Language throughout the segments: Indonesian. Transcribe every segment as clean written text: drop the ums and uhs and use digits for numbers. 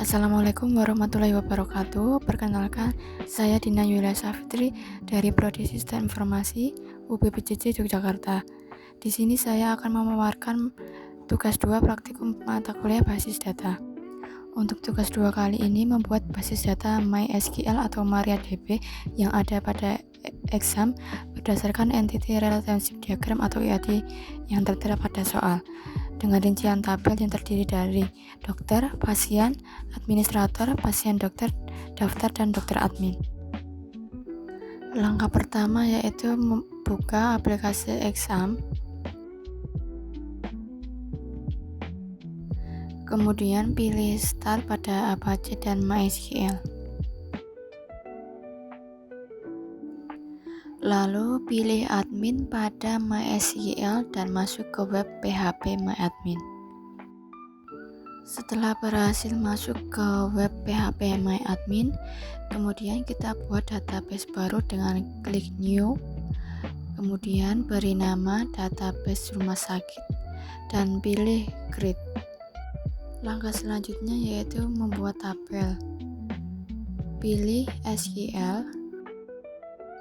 Assalamualaikum warahmatullahi wabarakatuh. Perkenalkan, saya Dina Yulia Safitri dari Prodi Sistem Informasi UPPJJ Yogyakarta. Di sini saya akan memaparkan tugas 2 praktikum mata kuliah basis data. Untuk tugas 2 kali ini membuat basis data MySQL atau MariaDB yang ada pada exam berdasarkan Entity Relationship Diagram atau EAD yang tertera pada soal, dengan rincian tabel yang terdiri dari dokter, pasien, administrator, pasien dokter, daftar, dan dokter admin. Langkah pertama yaitu membuka aplikasi exam. Kemudian pilih Start pada Apache dan MySQL. Lalu pilih admin pada MySQL dan masuk ke web PHP MyAdmin. Setelah berhasil masuk ke web PHP MyAdmin, kemudian kita buat database baru dengan klik New. Kemudian beri nama database rumah sakit dan pilih Create. Langkah selanjutnya yaitu membuat tabel. Pilih SQL.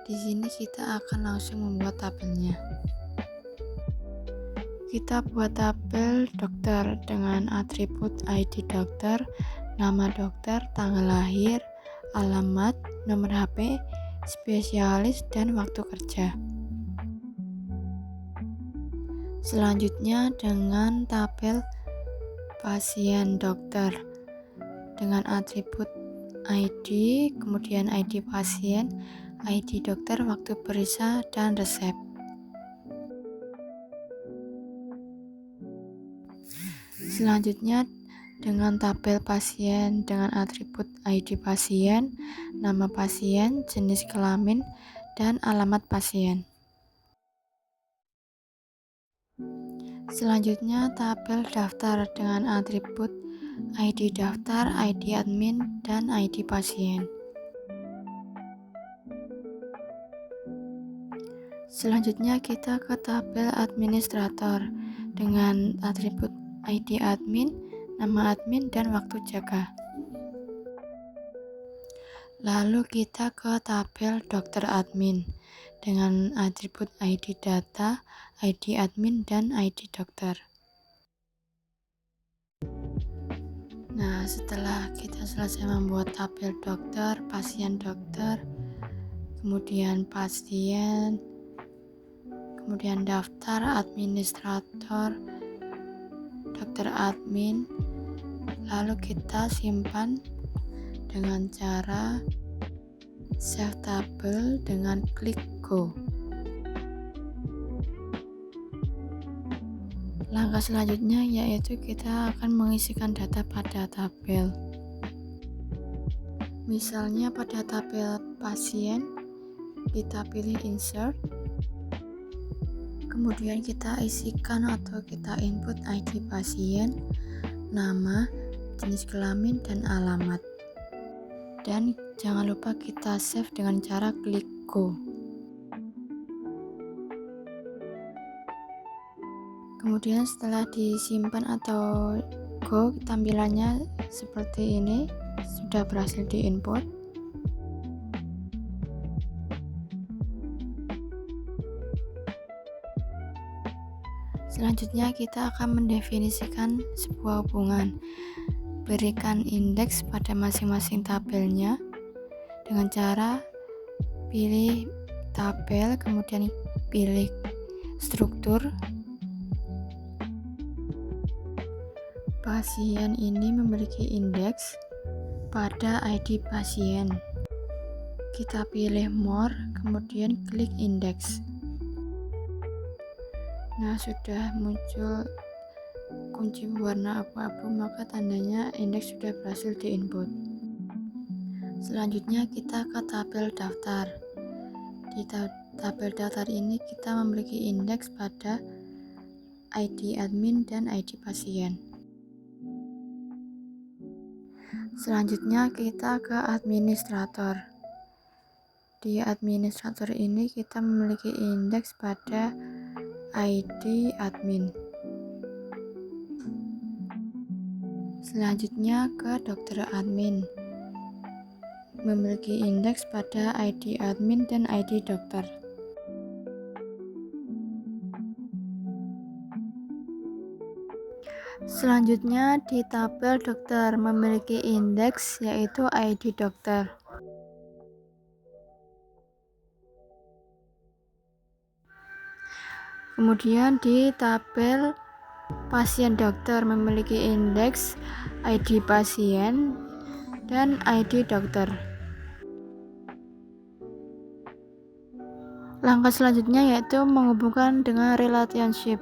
Di sini kita akan langsung membuat tabelnya. Kita buat tabel dokter dengan atribut ID dokter, nama dokter, tanggal lahir, alamat, nomor HP, spesialis, dan waktu kerja. Selanjutnya dengan tabel pasien dokter dengan atribut ID, kemudian ID pasien, ID dokter, waktu periksa, dan resep. Selanjutnya dengan tabel pasien dengan atribut ID pasien, nama pasien, jenis kelamin, dan alamat pasien. Selanjutnya tabel daftar dengan atribut ID daftar, ID admin, dan ID pasien. Selanjutnya kita ke tabel administrator dengan atribut ID admin, nama admin, dan waktu jaga. Lalu kita ke tabel dokter admin dengan atribut ID data, ID admin, dan ID dokter. Nah, setelah kita selesai membuat tabel dokter, pasien dokter, kemudian pasien, kemudian daftar, administrator, dokter admin, lalu kita simpan dengan cara save tabel dengan klik Go. Langkah selanjutnya yaitu kita akan mengisikan data pada tabel. Misalnya pada tabel pasien, kita pilih Insert. Kemudian kita isikan atau kita input ID pasien, nama, jenis kelamin, dan alamat. Dan jangan lupa kita save dengan cara klik Go. Kemudian setelah disimpan atau Go, tampilannya seperti ini, sudah berhasil diinput. Selanjutnya kita akan mendefinisikan sebuah hubungan. Berikan indeks pada masing-masing tabelnya dengan cara pilih tabel, kemudian pilih struktur. Pasien ini memiliki indeks pada ID pasien. Kita pilih More, kemudian klik Indeks. Nah, sudah muncul kunci warna abu-abu, maka tandanya indeks sudah berhasil diinput. Selanjutnya kita ke tabel daftar. Di tabel daftar ini kita memiliki indeks pada ID admin dan ID pasien. Selanjutnya kita ke administrator. Di administrator ini kita memiliki indeks pada ID admin. Selanjutnya ke dokter admin, memiliki indeks pada ID admin dan ID dokter. Selanjutnya di tabel dokter, memiliki indeks yaitu ID dokter. Kemudian di tabel pasien dokter, memiliki indeks ID pasien dan ID dokter. Langkah selanjutnya yaitu menghubungkan dengan relationship.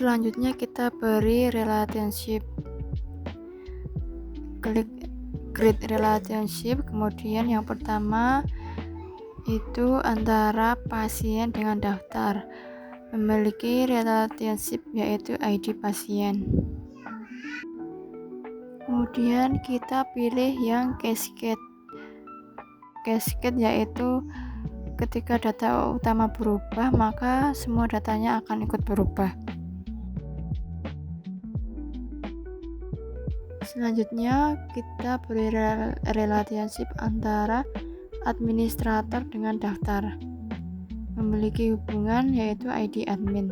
Selanjutnya kita beri relationship. Klik create relationship. Kemudian yang pertama itu antara pasien dengan daftar, memiliki relationship yaitu ID pasien. Kemudian kita pilih yang cascade. Cascade yaitu ketika data utama berubah, maka semua datanya akan ikut berubah. Selanjutnya kita beri relationship antara administrator dengan daftar, memiliki hubungan yaitu ID admin.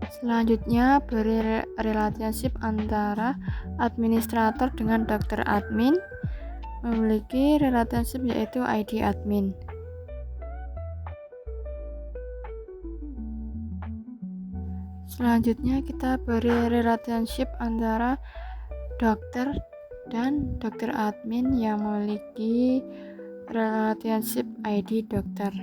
Selanjutnya beri relationship antara administrator dengan dokter admin, memiliki relationship yaitu ID admin. Selanjutnya kita beri relationship antara dokter dan dokter admin yang memiliki relationship ID dokter.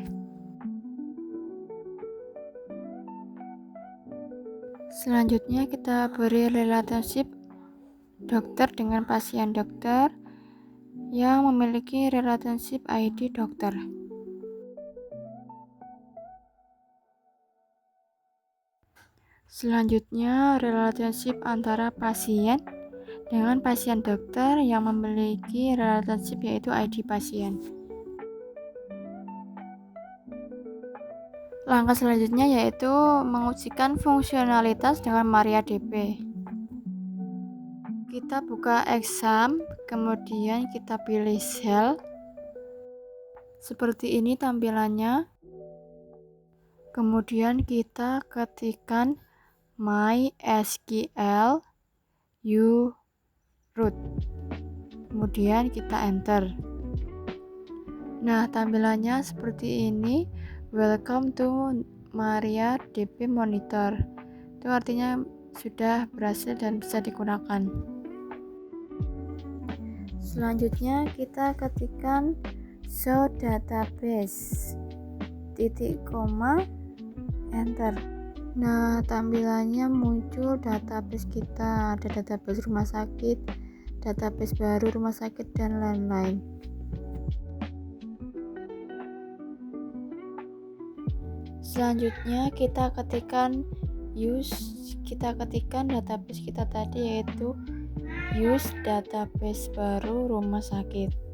Selanjutnya kita beri relationship dokter dengan pasien dokter yang memiliki relationship ID dokter. Selanjutnya relationship antara pasien dengan pasien dokter yang memiliki relationship yaitu ID pasien. Langkah selanjutnya yaitu mengujikan fungsionalitas dengan MariaDB. Kita buka exam, kemudian kita pilih cell. Seperti ini tampilannya. Kemudian kita ketikkan MySQL root. Kemudian kita enter. Nah, tampilannya seperti ini. Welcome to MariaDB Monitor. Itu artinya sudah berhasil dan bisa digunakan. Selanjutnya kita ketikkan show database titik koma enter. Nah, tampilannya muncul database kita, ada database rumah sakit, database baru rumah sakit, dan lain-lain. Selanjutnya kita ketikkan database kita tadi yaitu use database baru rumah sakit.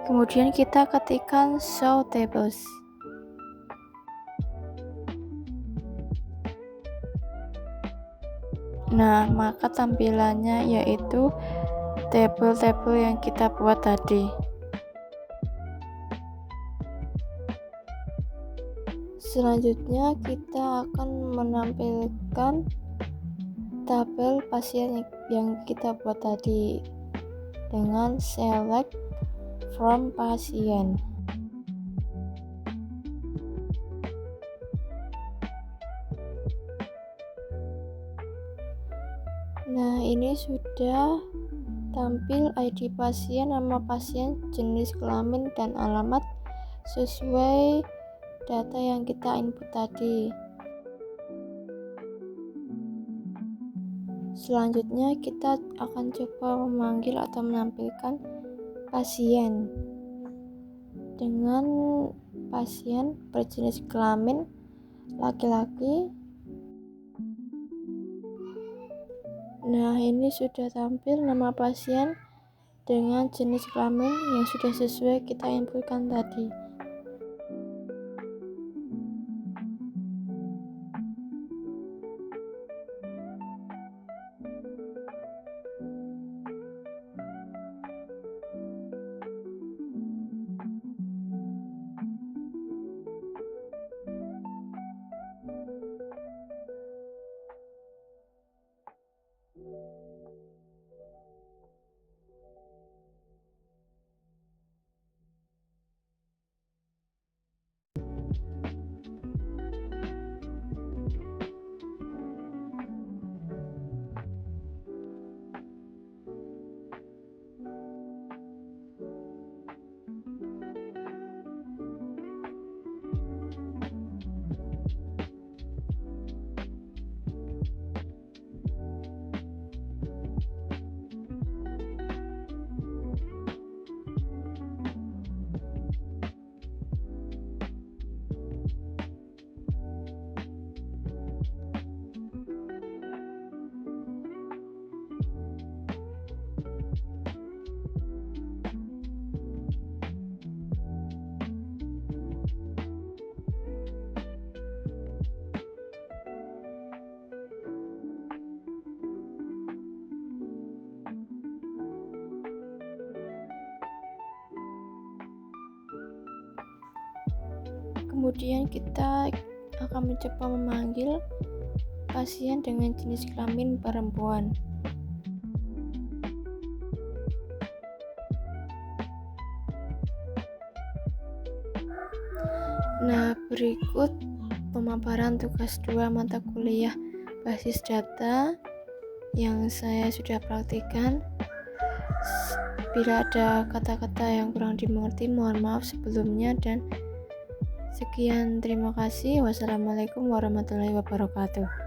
Kemudian kita ketikkan show tables. Nah, maka tampilannya yaitu tabel-tabel yang kita buat tadi. Selanjutnya kita akan menampilkan tabel pasien yang kita buat tadi dengan select from pasien. Nah, ini sudah tampil ID pasien, nama pasien, jenis kelamin, dan alamat sesuai data yang kita input tadi. Selanjutnya kita akan coba memanggil atau menampilkan pasien dengan pasien berjenis kelamin laki-laki. Nah, ini sudah tampil nama pasien dengan jenis kelamin yang sudah sesuai kita inputkan tadi. Kemudian kita akan mencoba memanggil pasien dengan jenis kelamin perempuan. Nah, berikut pemaparan tugas 2 mata kuliah basis data yang saya sudah praktikkan. Bila ada kata-kata yang kurang dimengerti, mohon maaf sebelumnya, dan sekian, terima kasih. Wassalamualaikum warahmatullahi wabarakatuh.